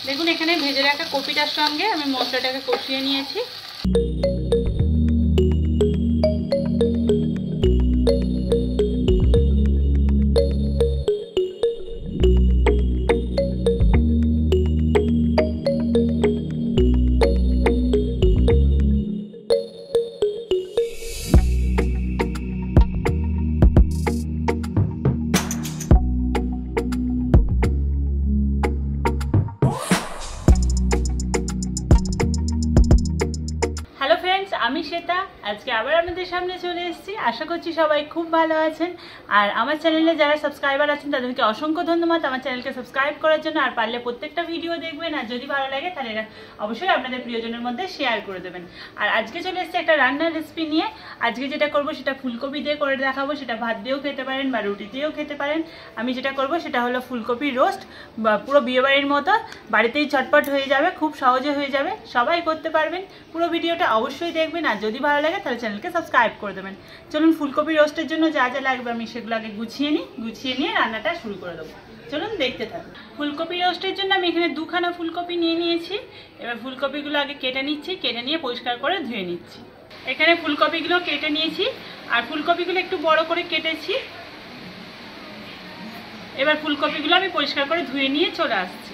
দেখুন এখানে ভেজে রাখা কপিটার সঙ্গে আমি মশলাটাকে কষিয়ে নিয়েছি। আমি শ্বেতা, আজকে আবার আপনাদের সামনে চলে এসেছি। আশা করছি সবাই খুব ভালো আছেন। আর আমার চ্যানেলে যারা সাবস্ক্রাইবার আছেন তাদেরকে অসংখ্য ধন্যবাদ আমার চ্যানেলকে সাবস্ক্রাইব করার জন্য। আর পারলে প্রত্যেকটা ভিডিও দেখবেন, আর যদি ভালো লাগে তাহলে অবশ্যই আপনাদের প্রিয়জনের মধ্যে শেয়ার করে দেবেন। আর আজকে চলে এসেছি একটা রান্নার রেসিপি নিয়ে। আজকে যেটা করব সেটা ফুলকপি দিয়ে করে দেখাবো। সেটা ভাত দিয়েও খেতে পারেন বা রুটি দিয়েও খেতে পারেন। আমি যেটা করব সেটা হলো ফুলকপি রোস্ট, বা পুরো বিয়েবাড়ির মতো, বাড়িতেই চটপট হয়ে যাবে, খুব সহজে হয়ে যাবে, সবাই করতে পারবেন। পুরো ভিডিওটা অবশ্যই দেখবেন, আর যদি ভালো লাগে তাহলে চ্যানেলকে সাবস্ক্রাইব করে দেবেন। চলুন ফুলকপি রোস্টের জন্য যা যা লাগবে আমি সেগুলো আগে গুছিয়ে নিয়ে রান্নাটা শুরু করে দেবো। চলুন দেখতে থাকুন। ফুলকপি রোস্টের জন্য আমি এখানে দুখানা ফুলকপি নিয়ে নিয়েছি। এবার ফুলকপিগুলো আগে কেটে নিচ্ছি, কেটে নিয়ে পরিষ্কার করে ধুয়ে নিচ্ছি। এখানে ফুলকপিগুলো কেটে নিয়েছি, আর ফুলকপিগুলো একটু বড় করে কেটেছি। এবার ফুলকপিগুলো আমি পরিষ্কার করে ধুয়ে নিয়ে চলে আসছি।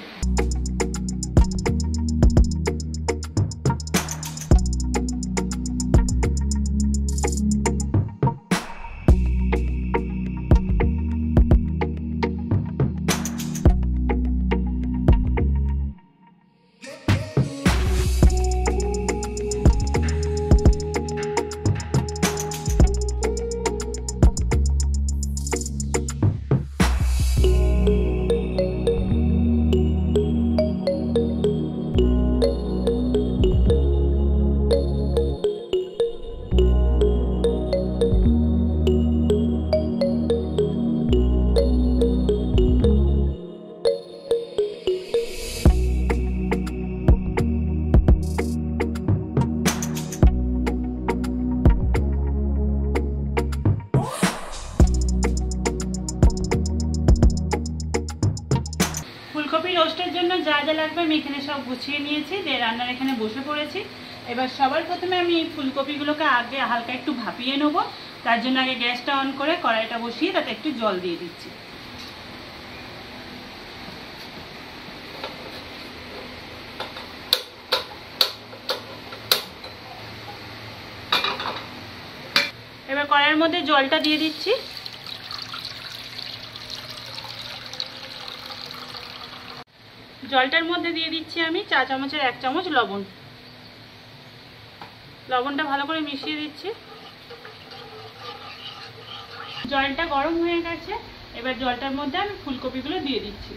ফুলকপি রোস্টের জন্য যা যা লাগবে আমি এখানে সব গুছিয়ে নিয়েছি, দিয়ে রান্নার এখানে বসে পড়েছি। এবার সবার প্রথমে আমি এই ফুলকপিগুলোকে আগে হালকা একটু ভাপিয়ে নেবো। তার জন্য আগে গ্যাসটা অন করে কড়াইটা বসিয়ে তাতে একটু জল দিয়ে দিচ্ছি। এবার কড়াইয়ের মধ্যে জলটা দিয়ে দিচ্ছি। জলটার মধ্যে দিয়ে দিচ্ছি আমি চা চামচের 1 চামচ লবণ। লবণটা ভালো করে মিশিয়ে দিচ্ছি। জলটা গরম হয়ে গেছে, এবার জলটার মধ্যে আমি ফুলকপিগুলো দিয়ে দিচ্ছি।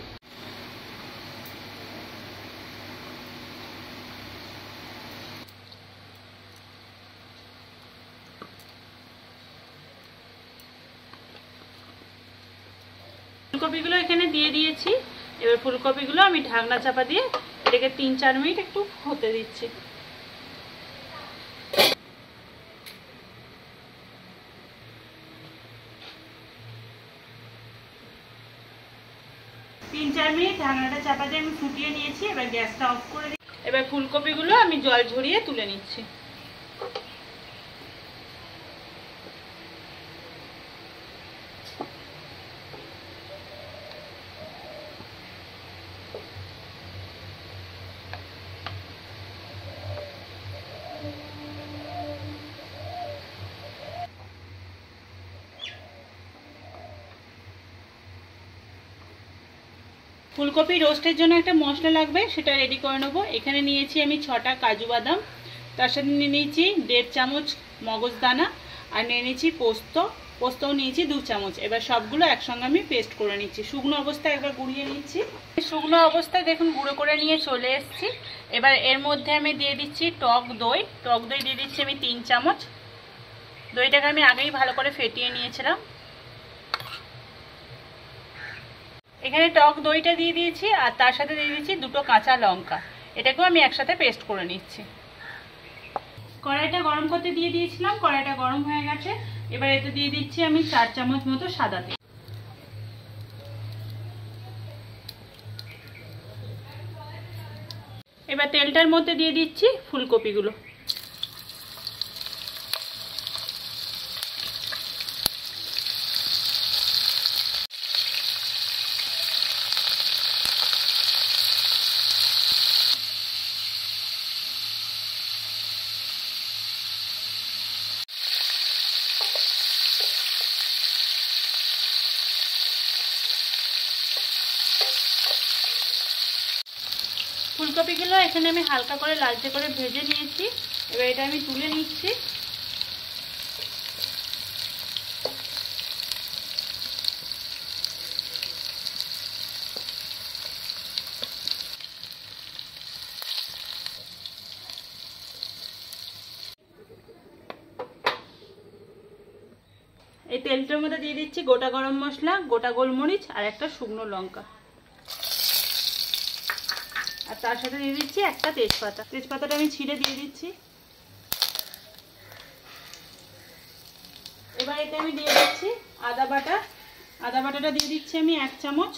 ফুলকপিগুলো এখানে দিয়ে দিয়েছি। এবার ফুলকপিগুলো আমি ঢাকনা চাপা দিয়ে এটাকে 3-4 মিনিট একটু হতে দিচ্ছি। তিন 4 মিনিট ঢাকনাটা চাপা দিয়ে আমি ফুটিয়ে নিয়েছি। এবার গ্যাসটা অফ করে দিই। এবার ফুলকপিগুলো আমি জল ঝরিয়ে তুলে নিচ্ছি। ফুলকপি রোস্টের জন্য একটা মশলা লাগবে, সেটা রেডি করে নেবো। এখানে নিয়েছি আমি 6টা কাজু বাদাম, তার সাথে নিয়ে নিয়েছি 1.5 চামচ মগজদানা, আর নিয়ে নিয়েছি পোস্তও নিয়েছি 2 চামচ। এবার সবগুলো একসঙ্গে আমি পেস্ট করে নিচ্ছি। শুকনো অবস্থায় একবার গুঁড়িয়ে নিচ্ছি। শুকনো অবস্থায় দেখুন গুঁড়ো করে নিয়ে চলে এসেছি। এবার এর মধ্যে আমি দিয়ে দিচ্ছি টক দই দিয়ে দিচ্ছি আমি 3 চামচ। দইটাকে আমি আগেই ভালো করে ফেটিয়ে নিয়েছিলাম। এখানে টক দইটা দিয়ে দিয়েছি, আর তার সাথে দিয়ে দিচ্ছি 2টো কাঁচা লঙ্কা। এটাকেও আমি একসাথে পেস্ট করে নিচ্ছি। কড়াইটা গরম করতে দিয়ে দিয়েছিলাম, কড়াইটা গরম হয়ে গেছে। এবার এতে দিয়ে দিচ্ছি আমি 4 চামচ মতো সাদা তেল। এবার তেলটার মধ্যে দিয়ে দিচ্ছি ফুলকপিগুলো। ফুলকপিগুলো এখানে আমি হালকা করে লালচে করে ভেজে নিয়েছি। এবার এটা আমি তুলে নিচ্ছি। এই তেলটার মধ্যে দিয়ে দিচ্ছি গোটা গরম মশলা, গোটা গোলমরিচ আর একটা শুকনো লঙ্কা, আর তার সাথে দিয়ে দিচ্ছি একটা তেজপাতা। তেজপাতাটা আমি ছিঁড়ে দিয়ে দিচ্ছি। এবার এতে আমি দিয়ে দিচ্ছি আদা বাটা। আদা বাটাটা দিয়ে দিচ্ছি আমি 1 চামচ।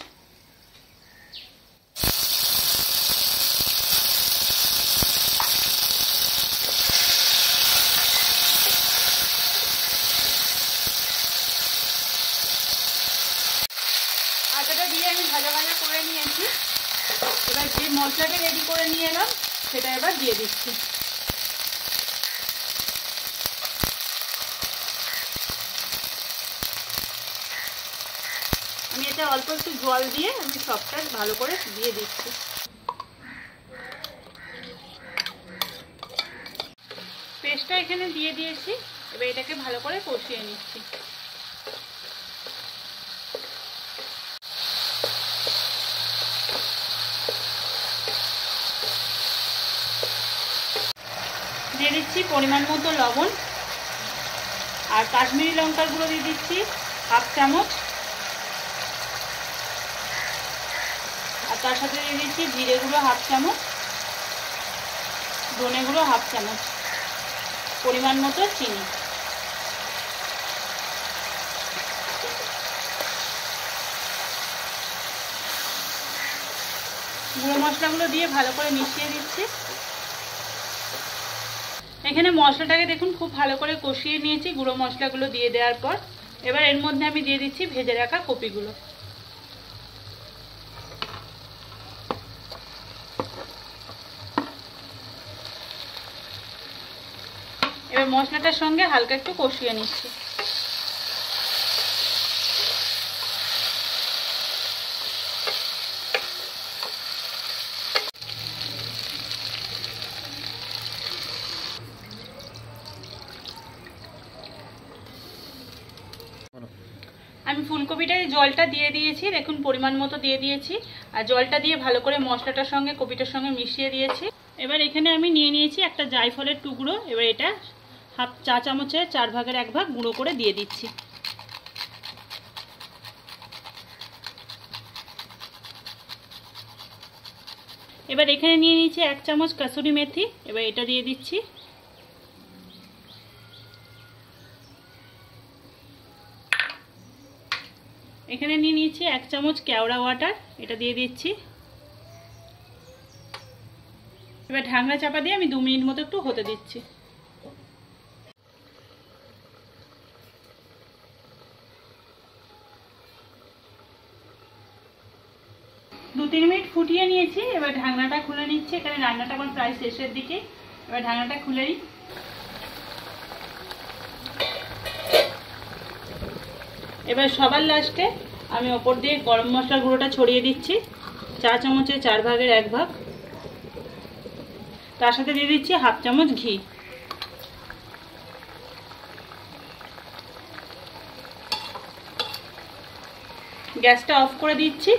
আদাটা দিয়ে আমি ভাজা ভাজা করে নিয়েছি। এবার যে মশলাটা রেডি করে নিয়ে এলাম সেটা এবার দিয়ে দিচ্ছি। আমি এতে অল্প একটু জল দিয়ে আমি সবটা ভালো করে দিয়ে দিচ্ছি। পেস্টটা এখানে দিয়ে দিয়েছি। এবার এটাকে ভালো করে কষিয়ে নিচ্ছি। দিয়ে দিচ্ছি পরিমাণ মতো লবণ, আর কাশ্মীরি লঙ্কার গুঁড়ো দিয়ে দিচ্ছি 1/2 চামচ, আর তার সাথে দিয়ে দিচ্ছি জিরে গুঁড়ো 1/2 চামচ, ধনে গুঁড়ো 1/2 চামচ, পরিমাণ মতো চিনি। গুঁড়ো মশলাগুলো দিয়ে ভালো করে মিশিয়ে দিচ্ছি। এখানে মশলাটাকে দেখুন খুব ভালো করে কষিয়ে নিয়েছি গুঁড়ো মশলাগুলো দিয়ে দেওয়ার পর। এবার এর মধ্যে আমি দিয়ে দিচ্ছি ভেজে রাখা কপিগুলো। এবার মশলাটার সঙ্গে হালকা একটু কষিয়ে নিচ্ছি। আমি ফুলকপিটায় জলটা দিয়ে দিয়েছি, দেখুন পরিমাণ মতো দিয়ে দিয়েছি, আর জলটা দিয়ে ভালো করে মশলাটার সঙ্গে কপিটার সঙ্গে মিশিয়ে দিয়েছি। এবার এখানে আমি নিয়ে নিয়েছি একটা জায়ফলের টুকরো। এবার এটা 1/2 চা চামচের 4 ভাগের 1 ভাগ গুঁড়ো করে দিয়ে দিচ্ছি। এবার এখানে নিয়ে নিয়েছি 1 চামচ কাসুরি মেথি। এবার এটা দিয়ে দিচ্ছি। এখানে নিয়ে নিয়েছি 1 চামচ কেওড়া ওয়াটার, এটা দিয়ে দিচ্ছি। এবার ঢাকনা চাপা দিয়ে আমি 2 মিনিট মতো একটু হতে দিচ্ছি। 2-3 মিনিট ফুটিয়ে নিয়েছি। এবার ঢাকনাটা খুলে নিচ্ছি। এখানে রান্নাটা আমার প্রায় শেষের দিকে। এবার ঢাকনাটা খুলে নিই। এবার সবার লাস্টে আমি ওপর দিয়ে গরম মশলার গুঁড়োটা ছড়িয়ে দিচ্ছি, চা চামচের 4 ভাগের 1 ভাগ। তার সাথে দিয়ে দিচ্ছি 1/2 চামচ ঘি। গ্যাসটা অফ করে দিচ্ছি।